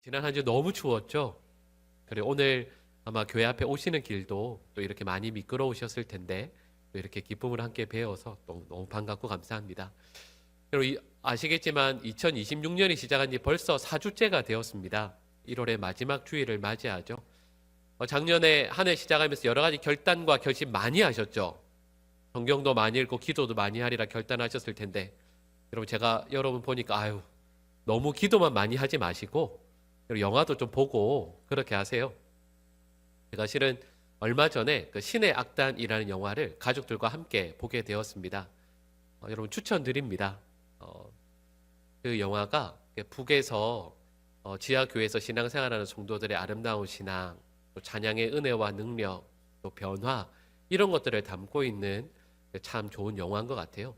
지난 한 주 너무 추웠죠? 그래 오늘 아마 교회 앞에 오시는 길도 또 이렇게 많이 미끄러우셨을 텐데 또 이렇게 기쁨을 함께 배워서 또 너무 반갑고 감사합니다. 여러분 아시겠지만 2026년이 시작한 지 벌써 4주째가 되었습니다. 1월의 마지막 주일을 맞이하죠. 작년에 한 해 시작하면서 여러 가지 결단과 결심 많이 하셨죠. 성경도 많이 읽고 기도도 많이 하리라 결단하셨을 텐데 여러분 제가 여러분 보니까 너무 기도만 많이 하지 마시고 영화도 좀 보고 그렇게 하세요. 제가 실은 얼마 전에 그 신의 악단이라는 영화를 가족들과 함께 보게 되었습니다. 여러분 추천드립니다. 그 영화가 북에서 지하교회에서 신앙생활하는 성도들의 아름다운 신앙, 또 찬양의 은혜와 능력, 또 변화 이런 것들을 담고 있는 참 좋은 영화인 것 같아요.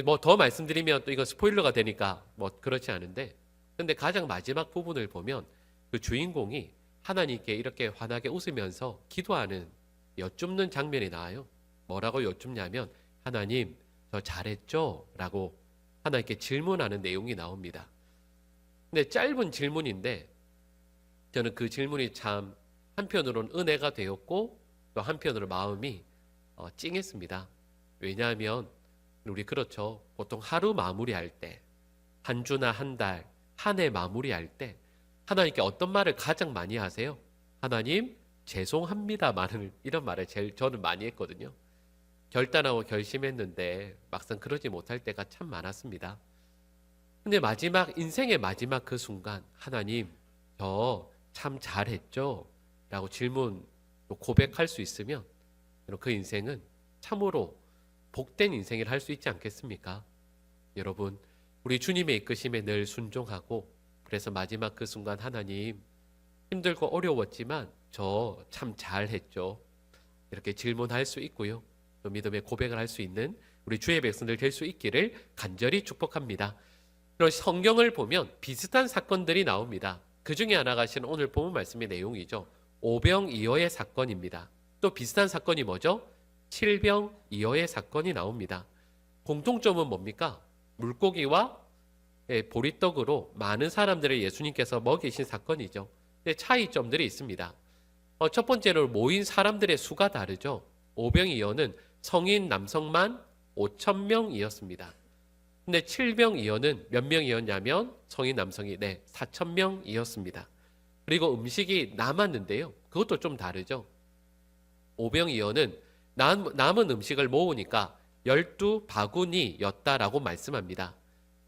뭐 더 말씀드리면 또 이거 스포일러가 되니까 뭐 그렇지 않은데, 근데 가장 마지막 부분을 보면 그 주인공이 하나님께 이렇게 환하게 웃으면서 기도하는 여쭙는 장면이 나와요. 뭐라고 여쭙냐면 하나님 저 잘했죠? 라고 하나님께 질문하는 내용이 나옵니다. 근데 짧은 질문인데 저는 그 질문이 참 한편으로는 은혜가 되었고 또 한편으로 마음이 찡했습니다. 왜냐하면 우리 그렇죠. 보통 하루 마무리할 때, 한 주나 한 달, 한 해 마무리할 때 하나님께 어떤 말을 가장 많이 하세요? 하나님 죄송합니다 이런 말을 제일 저는 많이 했거든요. 결단하고 결심했는데 막상 그러지 못할 때가 참 많았습니다. 근데 인생의 마지막 그 순간 하나님 저 참 잘했죠? 라고 질문 또 고백할 수 있으면 그 인생은 참으로 복된 인생을 할 수 있지 않겠습니까? 여러분 우리 주님의 이끄심에 늘 순종하고 그래서 마지막 그 순간 하나님 힘들고 어려웠지만 저 참 잘했죠. 이렇게 질문할 수 있고요. 또 믿음의 고백을 할 수 있는 우리 주의 백성들 될 수 있기를 간절히 축복합니다. 그리고 성경을 보면 비슷한 사건들이 나옵니다. 그 중에 하나가 실은 오늘 본문 말씀의 내용이죠. 오병이어의 사건입니다. 또 비슷한 사건이 뭐죠? 칠병이어의 사건이 나옵니다. 공통점은 뭡니까? 물고기와 보리떡으로 많은 사람들을 예수님께서 먹이신 사건이죠. 근데 차이점들이 있습니다. 첫 번째로 모인 사람들의 수가 다르죠. 오병이어는 성인 남성만 5천 명이었습니다. 근데 칠병이어는 몇 명이었냐면 성인 남성이 4천 명이었습니다. 그리고 음식이 남았는데요. 그것도 좀 다르죠. 오병이어는 남은 음식을 모으니까 12바구니였다라고 말씀합니다.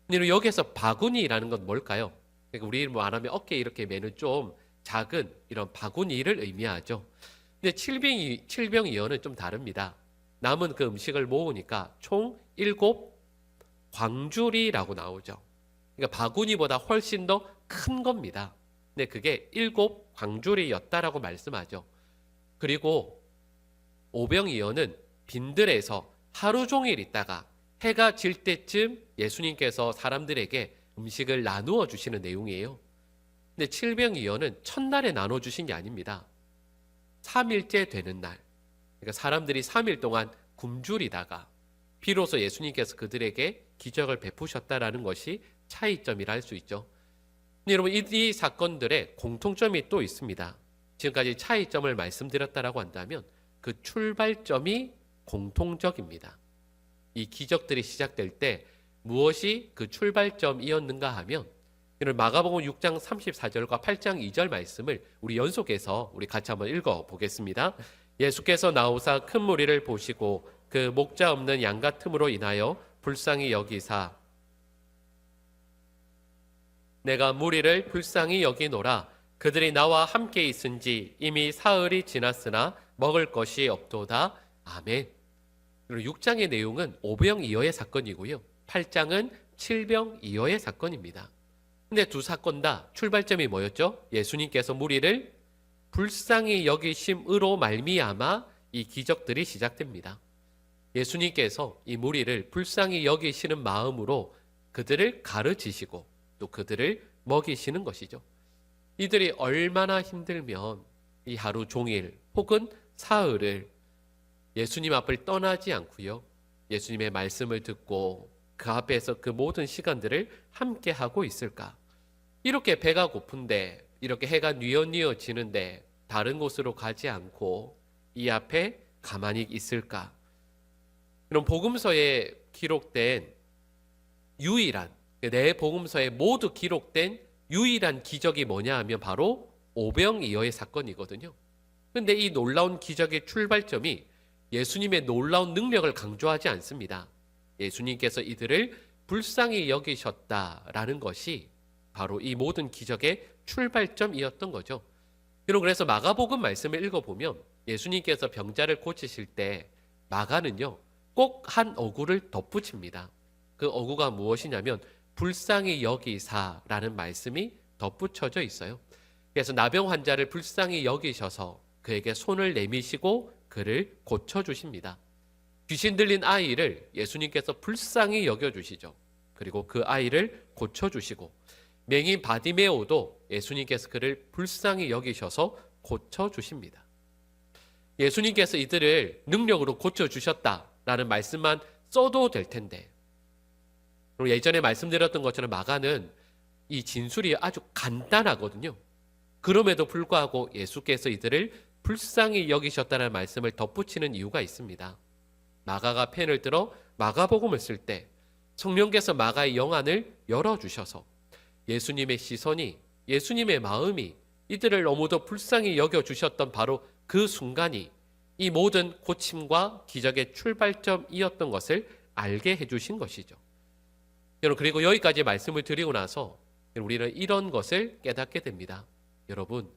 근데 여기서 바구니라는 건 뭘까요? 그러니까 우리 말하면 어깨에 이렇게 매는 좀 작은 이런 바구니를 의미하죠. 근데 칠병이어는 좀 다릅니다. 남은 그 음식을 모으니까 총 7광주리라고 나오죠. 그러니까 바구니보다 훨씬 더 큰 겁니다. 근데 그게 7광주리였다라고 말씀하죠. 그리고 오병이어는 빈들에서 하루 종일 있다가 해가 질 때쯤 예수님께서 사람들에게 음식을 나누어 주시는 내용이에요. 근데 칠병이어는 첫날에 나눠 주신 게 아닙니다. 3일째 되는 날, 그러니까 사람들이 3일 동안 굶주리다가 비로소 예수님께서 그들에게 기적을 베푸셨다라는 것이 차이점이라 할 수 있죠. 근데 여러분 이 사건들의 공통점이 또 있습니다. 지금까지 차이점을 말씀드렸다라고 한다면 그 출발점이 공통적입니다. 이 기적들이 시작될 때 무엇이 그 출발점이었는가 하면 마가복음 6장 34절과 8장 2절 말씀을 우리 연속해서 우리 같이 한번 읽어 보겠습니다. 예수께서 나오사 큰 무리를 보시고 그 목자 없는 양 같음으로 인하여 불쌍히 여기사 내가 무리를 불쌍히 여기노라. 그들이 나와 함께 있은지 이미 사흘이 지났으나 먹을 것이 없도다. 아멘. 그리고 6장의 내용은 오병이어의 사건이고요. 8장은 칠병이어의 사건입니다. 근데 두 사건 다 출발점이 뭐였죠? 예수님께서 무리를 불쌍히 여기심으로 말미암아 이 기적들이 시작됩니다. 예수님께서 이 무리를 불쌍히 여기시는 마음으로 그들을 가르치시고 또 그들을 먹이시는 것이죠. 이들이 얼마나 힘들면 이 하루 종일 혹은 사흘을 예수님 앞을 떠나지 않고요. 예수님의 말씀을 듣고 그 앞에서 그 모든 시간들을 함께 하고 있을까? 이렇게 배가 고픈데, 이렇게 해가 뉘어뉘어 지는데 다른 곳으로 가지 않고 이 앞에 가만히 있을까? 그럼 복음서에 기록된 유일한, 내 복음서에 모두 기록된 유일한 기적이 뭐냐 하면 바로 오병이어의 사건이거든요. 근데 이 놀라운 기적의 출발점이 예수님의 놀라운 능력을 강조하지 않습니다. 예수님께서 이들을 불쌍히 여기셨다라는 것이 바로 이 모든 기적의 출발점이었던 거죠. 그래서 마가복음 말씀을 읽어보면 예수님께서 병자를 고치실 때 마가는요, 꼭 한 어구를 덧붙입니다. 그 어구가 무엇이냐면 불쌍히 여기사라는 말씀이 덧붙여져 있어요. 그래서 나병 환자를 불쌍히 여기셔서 그에게 손을 내미시고 그를 고쳐주십니다. 귀신 들린 아이를 예수님께서 불쌍히 여겨주시죠. 그리고 그 아이를 고쳐주시고, 맹인 바디메오도 예수님께서 그를 불쌍히 여기셔서 고쳐주십니다. 예수님께서 이들을 능력으로 고쳐주셨다라는 말씀만 써도 될 텐데, 그리고 예전에 말씀드렸던 것처럼 마가는 이 진술이 아주 간단하거든요. 그럼에도 불구하고 예수께서 이들을 불쌍히 여기셨다는 말씀을 덧붙이는 이유가 있습니다. 마가가 펜을 들어 마가복음을 쓸 때 성령께서 마가의 영안을 열어주셔서 예수님의 시선이, 예수님의 마음이 이들을 너무도 불쌍히 여겨주셨던 바로 그 순간이 이 모든 고침과 기적의 출발점이었던 것을 알게 해주신 것이죠. 여러분, 그리고 여기까지 말씀을 드리고 나서 우리는 이런 것을 깨닫게 됩니다. 여러분,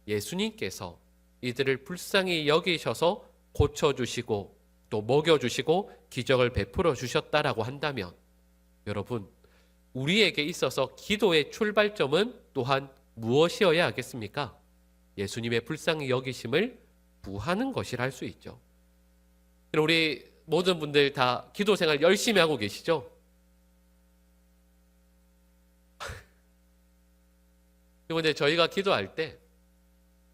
예수님께서 이들을 불쌍히 여기셔서 고쳐주시고 또 먹여주시고 기적을 베풀어 주셨다라고 한다면, 여러분, 우리에게 있어서 기도의 출발점은 또한 무엇이어야 하겠습니까? 예수님의 불쌍히 여기심을 구하는 것이라 할 수 있죠. 우리 모든 분들 다 기도 생활 열심히 하고 계시죠? 그런데 저희가 기도할 때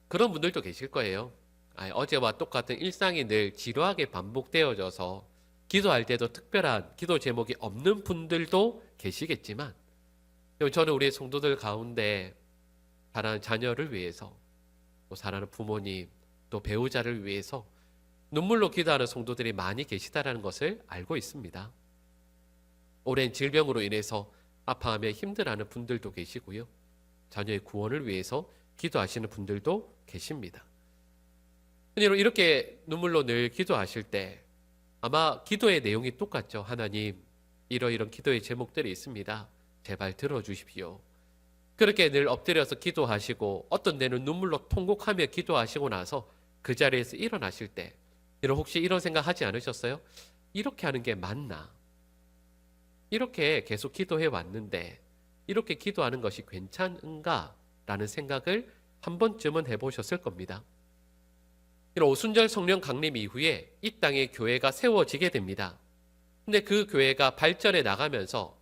그런 분들도 계실 거예요. 어제와 똑같은 일상이 늘 지루하게 반복되어져서 기도할 때도 특별한 기도 제목이 없는 분들도 계시겠지만, 저는 우리 성도들 가운데 사랑하는 자녀를 위해서, 또 사랑하는 부모님, 또 배우자를 위해서 눈물로 기도하는 성도들이 많이 계시다는 것을 알고 있습니다. 오랜 질병으로 인해서 아파하며 힘들어하는 분들도 계시고요. 자녀의 구원을 위해서 기도하시는 분들도 계십니다. 이렇게 눈물로 늘 기도하실 때 아마 기도의 내용이 똑같죠. 하나님, 이러이런 기도의 제목들이 있습니다. 제발 들어주십시오. 그렇게 늘 엎드려서 기도하시고 어떤 때는 눈물로 통곡하며 기도하시고 나서 그 자리에서 일어나실 때 혹시 이런 생각 하지 않으셨어요? 이렇게 하는 게 맞나? 이렇게 계속 기도해 왔는데 이렇게 기도하는 것이 괜찮은가? 라는 생각을 한 번쯤은 해보셨을 겁니다. 오순절 성령 강림 이후에 이 땅에 교회가 세워지게 됩니다. 근데 그 교회가 발전해 나가면서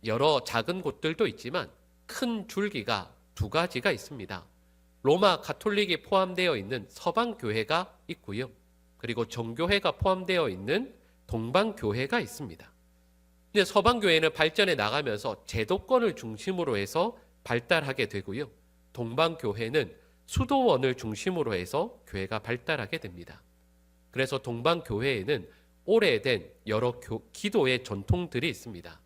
여러 작은 곳들도 있지만 큰 줄기가 두 가지가 있습니다. 로마 가톨릭이 포함되어 있는 서방 교회가 있고요. 그리고 정교회가 포함되어 있는 동방 교회가 있습니다. 근데 서방 교회는 발전해 나가면서 제도권을 중심으로 해서 발달하게 되고요. 동방 교회는 수도원을 중심으로 해서 교회가 발달하게 됩니다. 그래서 동방 교회에는 오래된 여러 기도의 전통들이 있습니다.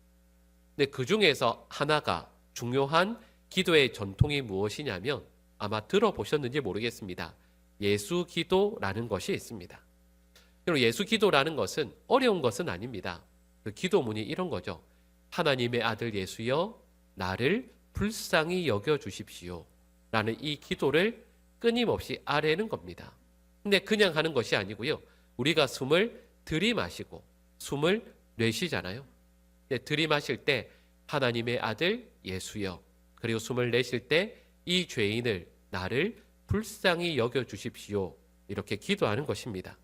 근데 그 중에서 하나가 중요한 기도의 전통이 무엇이냐면 아마 들어보셨는지 모르겠습니다. 예수 기도라는 것이 있습니다. 그리고 예수 기도라는 것은 어려운 것은 아닙니다. 그 기도문이 이런 거죠. 하나님의 아들 예수여, 나를 불쌍히 여겨 주십시오. 라는 이 기도를 끊임없이 아뢰는 겁니다. 근데 그냥 하는 것이 아니고요. 우리가 숨을 들이마시고 숨을 내쉬잖아요. 들이마실 때 하나님의 아들 예수여, 그리고 숨을 내쉴 때 이 죄인을, 나를 불쌍히 여겨 주십시오. 이렇게 기도하는 것입니다.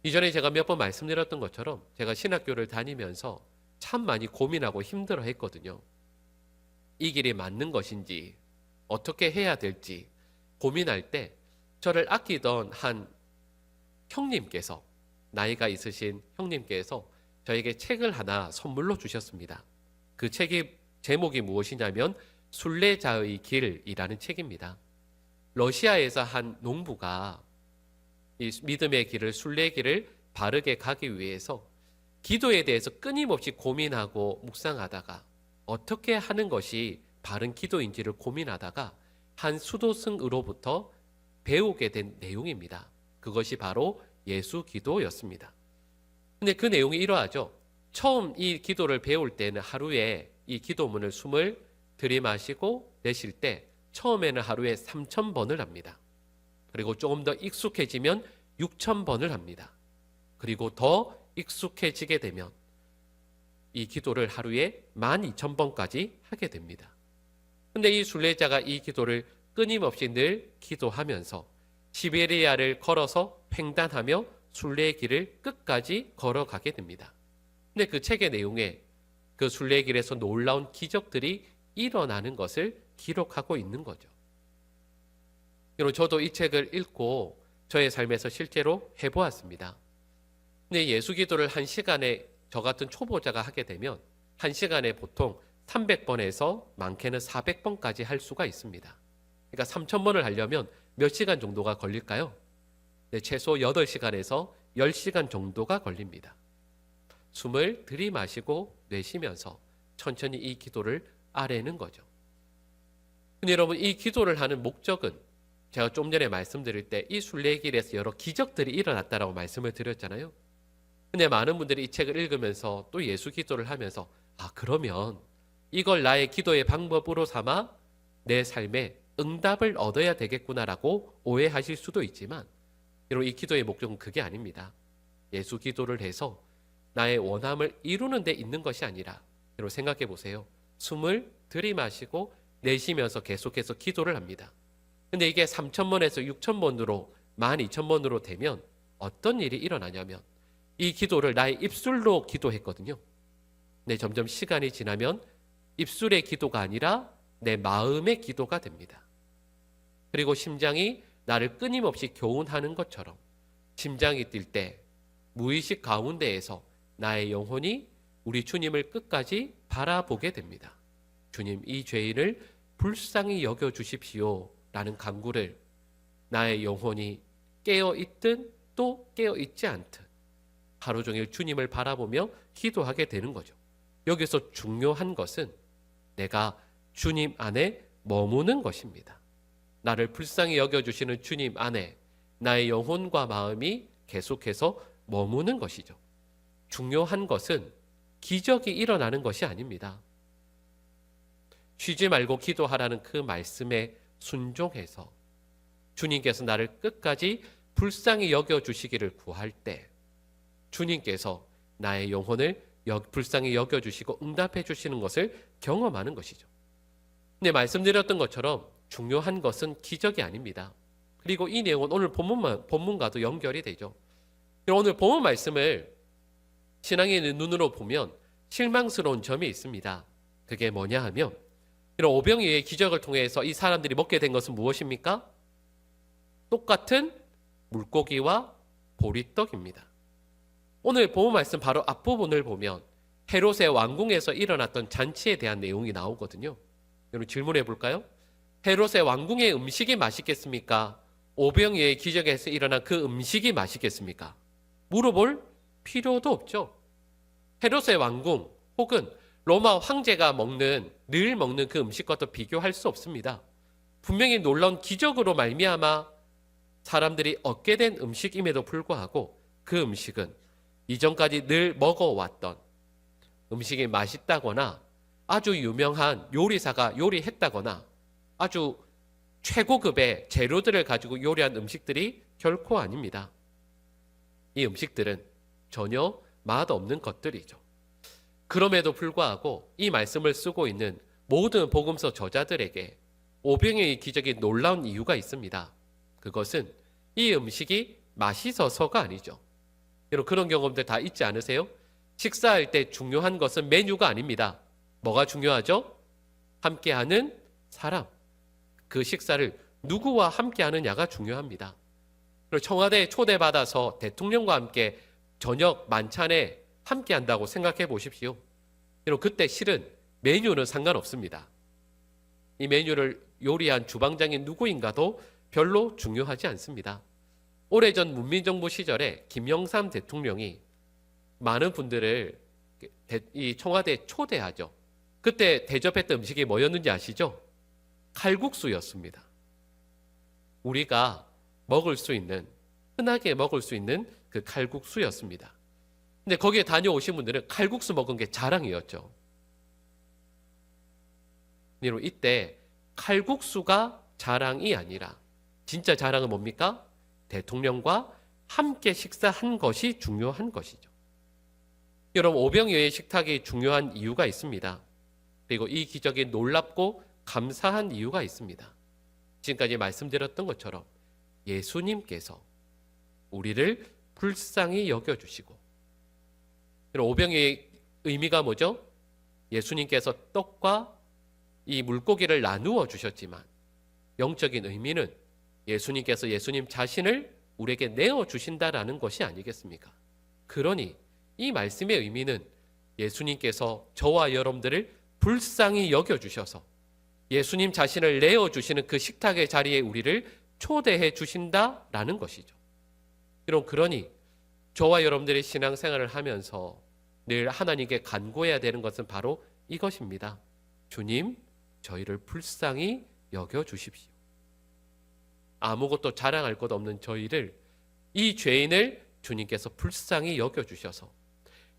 이전에 제가 몇 번 말씀드렸던 것처럼 제가 신학교를 다니면서 참 많이 고민하고 힘들어 했거든요. 이 길이 맞는 것인지 어떻게 해야 될지 고민할 때 저를 아끼던 한 형님께서, 나이가 있으신 형님께서 저에게 책을 하나 선물로 주셨습니다. 그 책의 제목이 무엇이냐면 순례자의 길이라는 책입니다. 러시아에서 한 농부가 이 믿음의 길을, 순례길을 바르게 가기 위해서 기도에 대해서 끊임없이 고민하고 묵상하다가 어떻게 하는 것이 바른 기도인지를 고민하다가 한 수도승으로부터 배우게 된 내용입니다. 그것이 바로 예수 기도였습니다. 근데 그 내용이 이러하죠. 처음 이 기도를 배울 때는 하루에 이 기도문을 숨을 들이마시고 내쉴 때 처음에는 하루에 3,000번을 합니다. 그리고 조금 더 익숙해지면 6,000번을 합니다. 그리고 더 익숙해지게 되면 이 기도를 하루에 12,000번까지 하게 됩니다. 근데 이 순례자가 이 기도를 끊임없이 늘 기도하면서 시베리아를 걸어서 횡단하며 순례의 길을 끝까지 걸어가게 됩니다. 근데 그 책의 내용에 그 순례의 길에서 놀라운 기적들이 일어나는 것을 기록하고 있는 거죠. 여러분, 저도 이 책을 읽고 저의 삶에서 실제로 해보았습니다. 근데 예수 기도를 한 시간에 저 같은 초보자가 하게 되면 한 시간에 보통 300번에서 많게는 400번까지 할 수가 있습니다. 그러니까 3,000번을 하려면 몇 시간 정도가 걸릴까요? 네, 최소 8시간에서 10시간 정도가 걸립니다. 숨을 들이마시고 내쉬면서 천천히 이 기도를 아뢰는 거죠. 근데 여러분, 이 기도를 하는 목적은 제가 좀 전에 말씀드릴 때 이 순례길에서 여러 기적들이 일어났다라고 말씀을 드렸잖아요. 근데 많은 분들이 이 책을 읽으면서 또 예수 기도를 하면서 그러면 이걸 나의 기도의 방법으로 삼아 내 삶에 응답을 얻어야 되겠구나라고 오해하실 수도 있지만 여러분, 이 기도의 목적은 그게 아닙니다. 예수 기도를 해서 나의 원함을 이루는 데 있는 것이 아니라 여러분 생각해 보세요. 숨을 들이마시고 내쉬면서 계속해서 기도를 합니다. 근데 이게 3,000번에서 6,000번으로 12,000번으로 되면 어떤 일이 일어나냐면 이 기도를 나의 입술로 기도했거든요. 근데 점점 시간이 지나면 입술의 기도가 아니라 내 마음의 기도가 됩니다. 그리고 심장이 나를 끊임없이 교훈하는 것처럼 심장이 뛸 때 무의식 가운데에서 나의 영혼이 우리 주님을 끝까지 바라보게 됩니다. 주님, 이 죄인을 불쌍히 여겨주십시오 라는 간구를 나의 영혼이 깨어있든 또 깨어있지 않든 하루 종일 주님을 바라보며 기도하게 되는 거죠. 여기서 중요한 것은 내가 주님 안에 머무는 것입니다. 나를 불쌍히 여겨주시는 주님 안에 나의 영혼과 마음이 계속해서 머무는 것이죠. 중요한 것은 기적이 일어나는 것이 아닙니다. 쉬지 말고 기도하라는 그 말씀에 순종해서 주님께서 나를 끝까지 불쌍히 여겨주시기를 구할 때 주님께서 나의 영혼을 불쌍히 여겨주시고 응답해 주시는 것을 경험하는 것이죠. 근데 말씀드렸던 것처럼 중요한 것은 기적이 아닙니다. 그리고 이 내용은 오늘 본문과도 연결이 되죠. 오늘 본문 말씀을 신앙의 눈으로 보면 실망스러운 점이 있습니다. 그게 뭐냐 하면 이런 오병이어의 기적을 통해서 이 사람들이 먹게 된 것은 무엇입니까? 똑같은 물고기와 보리떡입니다. 오늘 본문 말씀 바로 앞부분을 보면 헤롯의 왕궁에서 일어났던 잔치에 대한 내용이 나오거든요. 여러분 질문해 볼까요? 헤롯의 왕궁의 음식이 맛있겠습니까? 오병이어의 기적에서 일어난 그 음식이 맛있겠습니까? 물어볼 필요도 없죠. 헤롯의 왕궁 혹은 로마 황제가 늘 먹는 그 음식과도 비교할 수 없습니다. 분명히 놀라운 기적으로 말미암아 사람들이 얻게 된 음식임에도 불구하고 그 음식은 이전까지 늘 먹어왔던 음식이 맛있다거나 아주 유명한 요리사가 요리했다거나 아주 최고급의 재료들을 가지고 요리한 음식들이 결코 아닙니다. 이 음식들은 전혀 맛없는 것들이죠. 그럼에도 불구하고 이 말씀을 쓰고 있는 모든 복음서 저자들에게 오병이어의 기적이 놀라운 이유가 있습니다. 그것은 이 음식이 맛있어서가 아니죠. 여러분 그런 경험들 다 있지 않으세요? 식사할 때 중요한 것은 메뉴가 아닙니다. 뭐가 중요하죠? 함께하는 사람. 그 식사를 누구와 함께하느냐가 중요합니다. 청와대에 초대받아서 대통령과 함께 저녁 만찬에 함께한다고 생각해 보십시오. 여러분 그때 실은 메뉴는 상관없습니다. 이 메뉴를 요리한 주방장이 누구인가도 별로 중요하지 않습니다. 오래전 문민정부 시절에 김영삼 대통령이 많은 분들을 이 청와대에 초대하죠. 그때 대접했던 음식이 뭐였는지 아시죠? 칼국수였습니다. 우리가 먹을 수 있는, 흔하게 먹을 수 있는 그 칼국수였습니다. 근데 거기에 다녀오신 분들은 칼국수 먹은 게 자랑이었죠. 여러분, 이때 칼국수가 자랑이 아니라 진짜 자랑은 뭡니까? 대통령과 함께 식사한 것이 중요한 것이죠. 여러분, 오병이어의 식탁이 중요한 이유가 있습니다. 그리고 이 기적이 놀랍고 감사한 이유가 있습니다. 지금까지 말씀드렸던 것처럼 예수님께서 우리를 불쌍히 여겨주시고, 오병이어의 의미가 뭐죠? 예수님께서 떡과 이 물고기를 나누어 주셨지만 영적인 의미는 예수님께서 예수님 자신을 우리에게 내어 주신다라는 것이 아니겠습니까? 그러니 이 말씀의 의미는 예수님께서 저와 여러분들을 불쌍히 여겨주셔서 예수님 자신을 내어주시는 그 식탁의 자리에 우리를 초대해 주신다라는 것이죠. 여러분, 그러니 저와 여러분들의 신앙생활을 하면서 늘 하나님께 간구해야 되는 것은 바로 이것입니다. 주님, 저희를 불쌍히 여겨주십시오. 아무것도 자랑할 것 없는 저희를, 이 죄인을 주님께서 불쌍히 여겨주셔서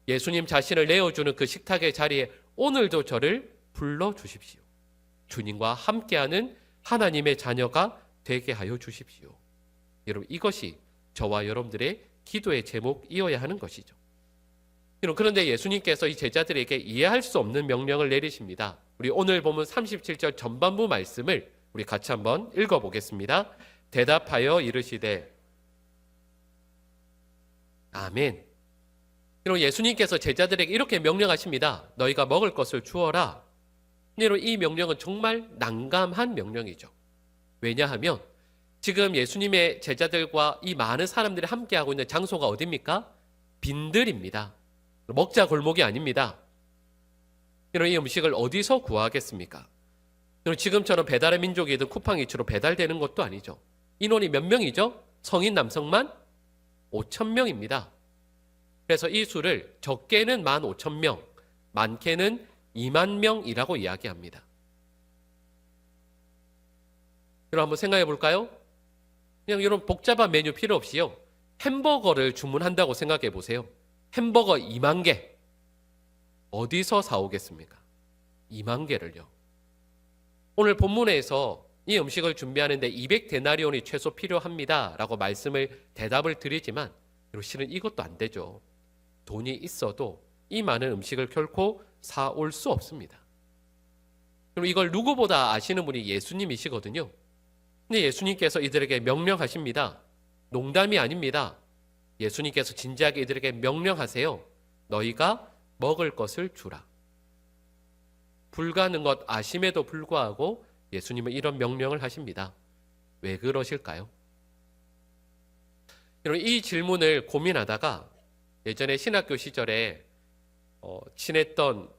예수님 자신을 내어주는 그 식탁의 자리에 오늘도 저를 불러주십시오. 주님과 함께하는 하나님의 자녀가 되게 하여 주십시오. 여러분, 이것이 저와 여러분들의 기도의 제목이어야 하는 것이죠. 여러분, 그런데 예수님께서 이 제자들에게 이해할 수 없는 명령을 내리십니다. 우리 오늘 보면 37절 전반부 말씀을 우리 같이 한번 읽어보겠습니다. 대답하여 이르시되 아멘. 여러분, 예수님께서 제자들에게 이렇게 명령하십니다. 너희가 먹을 것을 주어라. 여러분, 이 명령은 정말 난감한 명령이죠. 왜냐하면 지금 예수님의 제자들과 이 많은 사람들이 함께하고 있는 장소가 어디입니까? 빈들입니다. 먹자 골목이 아닙니다. 여러분, 이 음식을 어디서 구하겠습니까? 여러분, 지금처럼 배달의 민족이든 쿠팡이츠로 배달되는 것도 아니죠. 인원이 몇 명이죠? 성인 남성만 5,000명입니다. 그래서 이 수를 적게는 15,000명, 많게는 2만 명이라고 이야기합니다. 여러분, 한번 생각해 볼까요? 그냥 이런 복잡한 메뉴 필요 없이요, 햄버거를 주문한다고 생각해 보세요. 햄버거 2만 개 어디서 사오겠습니까? 2만 개를요. 오늘 본문에서 이 음식을 준비하는데 200데나리온이 최소 필요합니다 라고 대답을 드리지만 실은 이것도 안 되죠. 돈이 있어도 이 많은 음식을 결코 사올 수 없습니다. 그럼 이걸 누구보다 아시는 분이 예수님이시거든요. 근데 예수님께서 이들에게 명령하십니다. 농담이 아닙니다. 예수님께서 진지하게 이들에게 명령하세요. 너희가 먹을 것을 주라. 불가능한 것 아심에도 불구하고 예수님은 이런 명령을 하십니다. 왜 그러실까요? 여러분, 이 질문을 고민하다가 예전에 신학교 시절에 친했던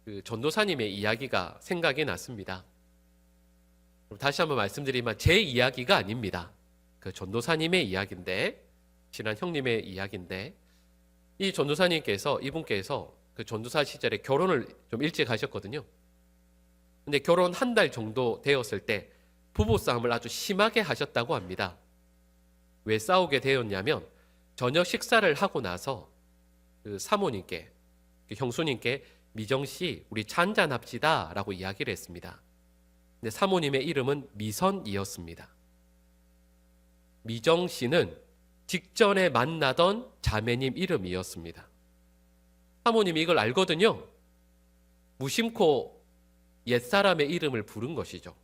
그 전도사님의 이야기가 생각이 났습니다. 다시 한번 말씀드리면 제 이야기가 아닙니다. 그 전도사님의 이야기인데, 친한 형님의 이야기인데, 이 전도사님께서, 이분께서 그 전도사 시절에 결혼을 좀 일찍 하셨거든요. 근데 결혼 한 달 정도 되었을 때 부부싸움을 아주 심하게 하셨다고 합니다. 왜 싸우게 되었냐면, 저녁 식사를 하고 나서 그 사모님께, 그 형수님께 미정씨 우리 잔잔합시다 라고 이야기를 했습니다. 근데 사모님의 이름은 미선이었습니다. 미정씨는 직전에 만나던 자매님 이름이었습니다. 사모님이 이걸 알거든요. 무심코 옛사람의 이름을 부른 것이죠.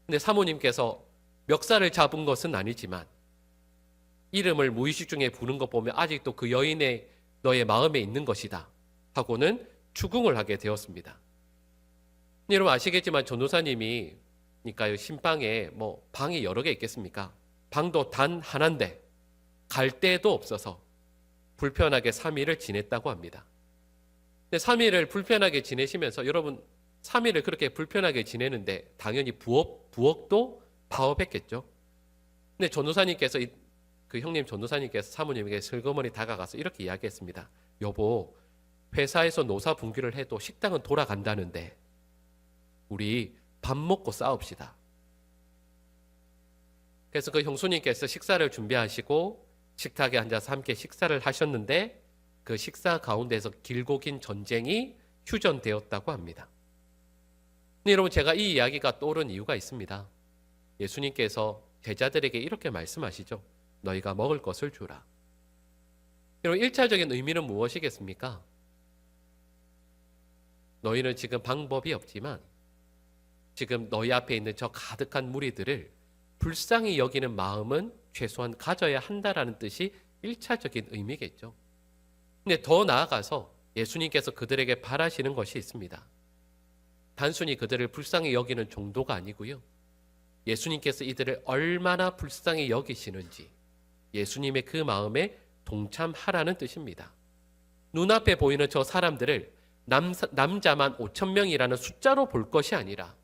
근데 사모님께서 멱살을 잡은 것은 아니지만 이름을 무의식 중에 부른 것 보면 아직도 그 여인의 너의 마음에 있는 것이다 하고는 추궁을 하게 되었습니다. 여러분 아시겠지만 전도사님이 그러니까 신방에 방이 여러 개 있겠습니까? 방도 단 하나인데 갈 데도 없어서 불편하게 3일을 지냈다고 합니다. 근데 3일을 불편하게 지내시면서 여러분 3일을 그렇게 불편하게 지내는데 당연히 부엌도 파업했겠죠. 근데 전도사님께서 그 형님 전도사님께서 사모님에게 슬그머니 다가가서 이렇게 이야기했습니다. 여보, 회사에서 노사 분규를 해도 식당은 돌아간다는데 우리 밥 먹고 싸웁시다. 그래서 그 형수님께서 식사를 준비하시고 식탁에 앉아서 함께 식사를 하셨는데 그 식사 가운데서 길고 긴 전쟁이 휴전되었다고 합니다. 근데 여러분, 제가 이 이야기가 떠오른 이유가 있습니다. 예수님께서 제자들에게 이렇게 말씀하시죠. 너희가 먹을 것을 주라. 여러분, 1차적인 의미는 무엇이겠습니까? 너희는 지금 방법이 없지만 지금 너희 앞에 있는 저 가득한 무리들을 불쌍히 여기는 마음은 최소한 가져야 한다라는 뜻이 1차적인 의미겠죠. 근데 더 나아가서 예수님께서 그들에게 바라시는 것이 있습니다. 단순히 그들을 불쌍히 여기는 정도가 아니고요. 예수님께서 이들을 얼마나 불쌍히 여기시는지 예수님의 그 마음에 동참하라는 뜻입니다. 눈앞에 보이는 저 사람들을 남자만 5,000명이라는 숫자로 볼 것이 아니라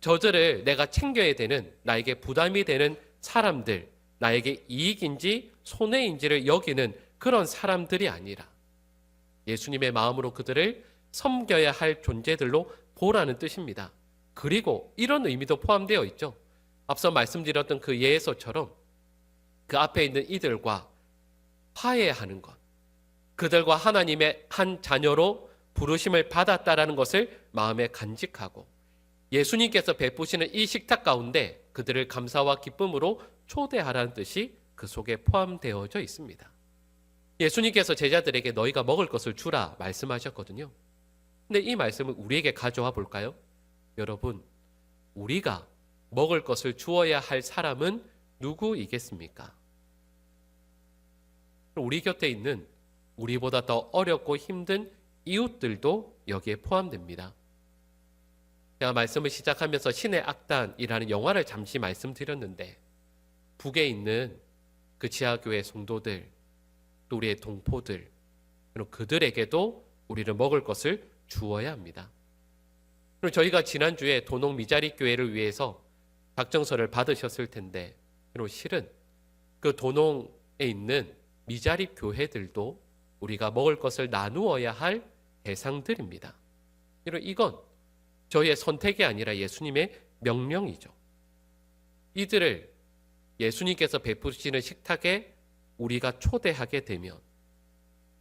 저들을 내가 챙겨야 되는, 나에게 부담이 되는 사람들, 나에게 이익인지 손해인지를 여기는 그런 사람들이 아니라 예수님의 마음으로 그들을 섬겨야 할 존재들로 보라는 뜻입니다. 그리고 이런 의미도 포함되어 있죠. 앞서 말씀드렸던 그 예에서처럼 그 앞에 있는 이들과 화해하는 것, 그들과 하나님의 한 자녀로 부르심을 받았다라는 것을 마음에 간직하고 예수님께서 베푸시는 이 식탁 가운데 그들을 감사와 기쁨으로 초대하라는 뜻이 그 속에 포함되어져 있습니다. 예수님께서 제자들에게 너희가 먹을 것을 주라 말씀하셨거든요. 근데 이 말씀을 우리에게 가져와 볼까요? 여러분, 우리가 먹을 것을 주어야 할 사람은 누구이겠습니까? 우리 곁에 있는 우리보다 더 어렵고 힘든 이웃들도 여기에 포함됩니다. 제가 말씀을 시작하면서 신의 악단이라는 영화를 잠시 말씀드렸는데 북에 있는 그 지하교회 성도들, 또 우리의 동포들, 그리고 그들에게도 우리는 먹을 것을 주어야 합니다. 그리고 저희가 지난주에 도농 미자리 교회를 위해서 작정서를 받으셨을 텐데, 그리고 실은 그 도농에 있는 미자리 교회들도 우리가 먹을 것을 나누어야 할 대상들입니다. 그리고 이건 저희의 선택이 아니라 예수님의 명령이죠. 이들을 예수님께서 베푸시는 식탁에 우리가 초대하게 되면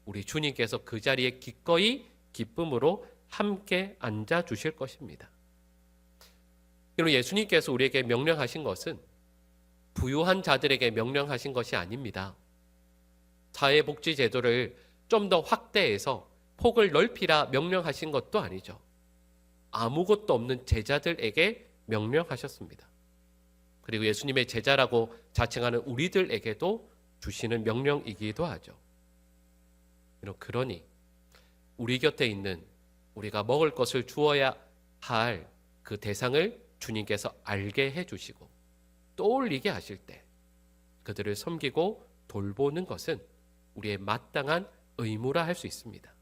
우리 주님께서 그 자리에 기꺼이 기쁨으로 함께 앉아 주실 것입니다. 그리고 예수님께서 우리에게 명령하신 것은 부유한 자들에게 명령하신 것이 아닙니다. 사회복지제도를 좀 더 확대해서 폭을 넓히라 명령하신 것도 아니죠. 아무것도 없는 제자들에게 명령하셨습니다. 그리고 예수님의 제자라고 자칭하는 우리들에게도 주시는 명령이기도 하죠. 그러니 우리 곁에 있는 우리가 먹을 것을 주어야 할 그 대상을 주님께서 알게 해주시고 떠올리게 하실 때 그들을 섬기고 돌보는 것은 우리의 마땅한 의무라 할 수 있습니다.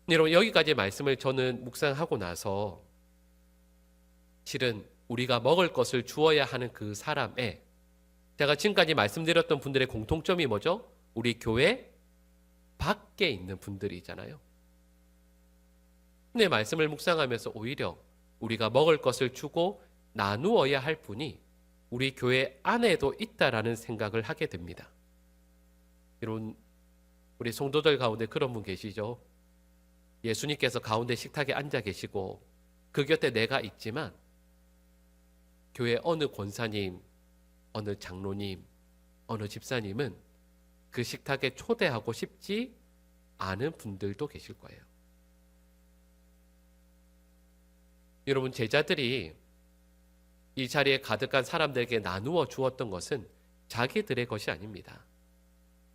여러분, 여기까지 말씀을 저는 묵상하고 나서 실은 우리가 먹을 것을 주어야 하는 그 사람에 제가 지금까지 말씀드렸던 분들의 공통점이 뭐죠? 우리 교회 밖에 있는 분들이잖아요. 근데 말씀을 묵상하면서 오히려 우리가 먹을 것을 주고 나누어야 할 분이 우리 교회 안에도 있다라는 생각을 하게 됩니다. 여러분, 우리 성도들 가운데 그런 분 계시죠? 예수님께서 가운데 식탁에 앉아 계시고 그 곁에 내가 있지만 교회 어느 권사님, 어느 장로님, 어느 집사님은 그 식탁에 초대하고 싶지 않은 분들도 계실 거예요. 여러분, 제자들이 이 자리에 가득한 사람들에게 나누어 주었던 것은 자기들의 것이 아닙니다.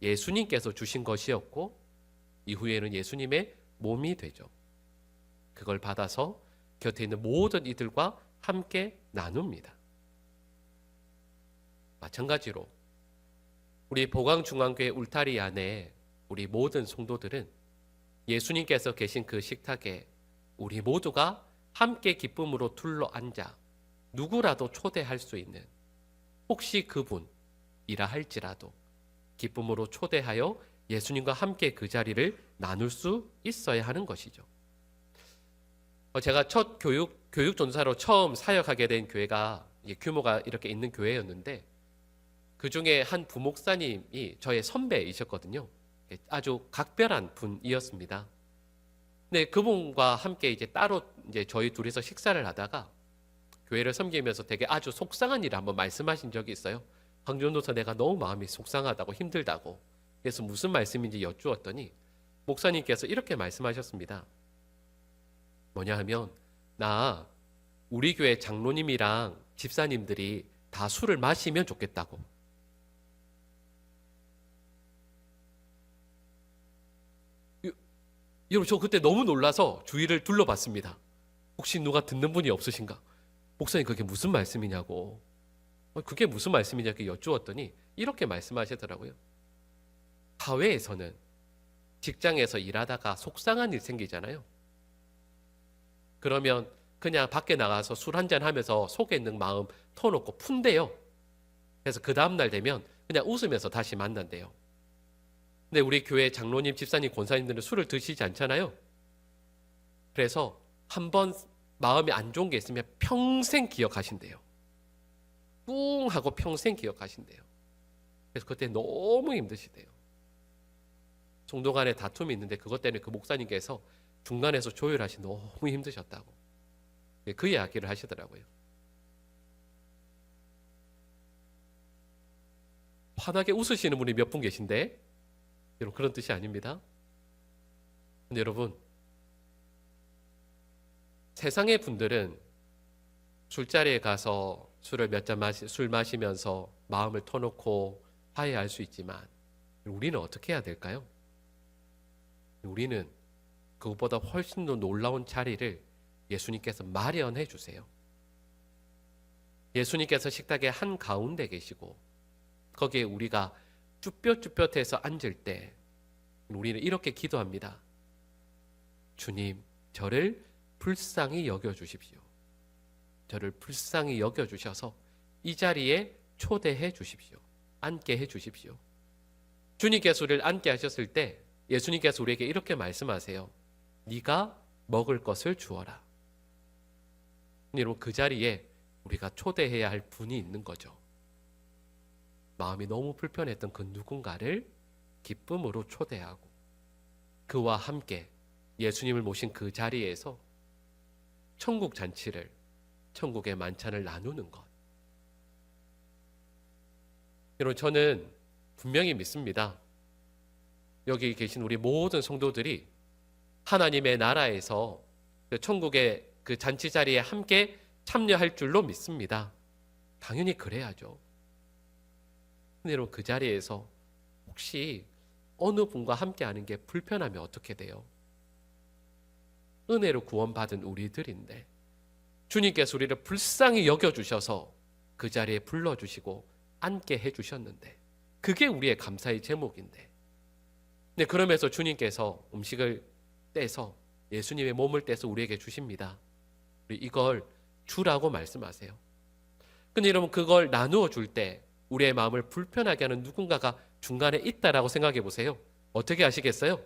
예수님께서 주신 것이었고 이후에는 예수님의 몸이 되죠. 그걸 받아서 곁에 있는 모든 이들과 함께 나눕니다. 마찬가지로 우리 보강중앙교회 울타리 안에 우리 모든 성도들은 예수님께서 계신 그 식탁에 우리 모두가 함께 기쁨으로 둘러앉아 누구라도 초대할 수 있는, 혹시 그분이라 할지라도 기쁨으로 초대하여 예수님과 함께 그 자리를 나눌 수 있어야 하는 것이죠. 제가 첫 교육 전사로 처음 사역하게 된 교회가 규모가 이렇게 있는 교회였는데, 그 중에 한 부목사님이 저의 선배이셨거든요. 아주 각별한 분이었습니다. 네, 그분과 함께 이제 따로 이제 저희 둘이서 식사를 하다가 교회를 섬기면서 되게 아주 속상한 일을 한번 말씀하신 적이 있어요. 황전도사, 내가 너무 마음이 속상하다고 힘들다고. 그래서 무슨 말씀인지 여쭈었더니 목사님께서 이렇게 말씀하셨습니다. 뭐냐 하면, 나 우리 교회 장로님이랑 집사님들이 다 술을 마시면 좋겠다고. 여러분, 저 그때 너무 놀라서 주위를 둘러봤습니다. 혹시 누가 듣는 분이 없으신가? 목사님, 그게 무슨 말씀이냐고. 그게 무슨 말씀이냐고 여쭈었더니 이렇게 말씀하시더라고요. 사회에서는, 직장에서 일하다가 속상한 일 생기잖아요. 그러면 그냥 밖에 나가서 술 한잔 하면서 속에 있는 마음 터놓고 푼대요. 그래서 그 다음날 되면 그냥 웃으면서 다시 만난대요. 근데 우리 교회 장로님, 집사님, 권사님들은 술을 드시지 않잖아요. 그래서 한번 마음이 안 좋은 게 있으면 평생 기억하신대요. 뿡 하고 평생 기억하신대요. 그래서 그때 너무 힘드시대요. 성도 간에 다툼이 있는데 그것 때문에 그 목사님께서 중간에서 조율하시 너무 힘드셨다고 그 이야기를 하시더라고요. 환하게 웃으시는 분이 몇 분 계신데, 여러분, 그런 뜻이 아닙니다. 근데 여러분, 세상의 분들은 술자리에 가서 술을 몇 잔 술 마시면서 마음을 터놓고 화해할 수 있지만, 우리는 어떻게 해야 될까요? 우리는 그것보다 훨씬 더 놀라운 자리를 예수님께서 마련해 주세요. 예수님께서 식탁의 한 가운데 계시고 거기에 우리가 쭈뼛쭈뼛해서 앉을 때 우리는 이렇게 기도합니다. 주님, 저를 불쌍히 여겨주십시오. 저를 불쌍히 여겨주셔서 이 자리에 초대해 주십시오. 앉게 해 주십시오. 주님께서 우리를 앉게 하셨을 때 예수님께서 우리에게 이렇게 말씀하세요. 네가 먹을 것을 주어라. 여러분, 그 자리에 우리가 초대해야 할 분이 있는 거죠. 마음이 너무 불편했던 그 누군가를 기쁨으로 초대하고 그와 함께 예수님을 모신 그 자리에서 천국 잔치를, 천국의 만찬을 나누는 것. 여러분, 저는 분명히 믿습니다. 여기 계신 우리 모든 성도들이 하나님의 나라에서 천국의 그 잔치 자리에 함께 참여할 줄로 믿습니다. 당연히 그래야죠. 근데 여러분, 그 자리에서 혹시 어느 분과 함께 하는 게 불편하면 어떻게 돼요? 은혜로 구원받은 우리들인데 주님께서 우리를 불쌍히 여겨주셔서 그 자리에 불러주시고 앉게 해주셨는데 그게 우리의 감사의 제목인데, 네, 그러면서 주님께서 음식을 떼서 예수님의 몸을 떼서 우리에게 주십니다. 이걸 주라고 말씀하세요. 근데 여러분, 그걸 나누어 줄 때 우리의 마음을 불편하게 하는 누군가가 중간에 있다라고 생각해 보세요. 어떻게 하시겠어요?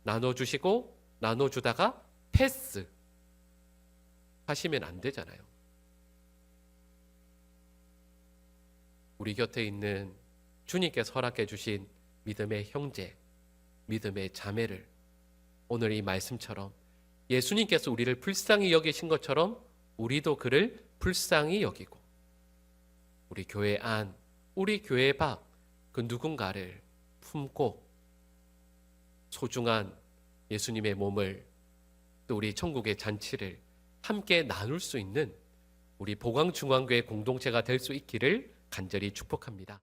나눠주시고 나눠주다가 패스 하시면 안 되잖아요. 우리 곁에 있는 주님께서 허락해 주신 믿음의 형제, 믿음의 자매를 오늘 이 말씀처럼 예수님께서 우리를 불쌍히 여기신 것처럼 우리도 그를 불쌍히 여기고 우리 교회 안, 우리 교회 밖 그 누군가를 품고 소중한 예수님의 몸을, 또 우리 천국의 잔치를 함께 나눌 수 있는 우리 보광중앙교회 공동체가 될 수 있기를 간절히 축복합니다.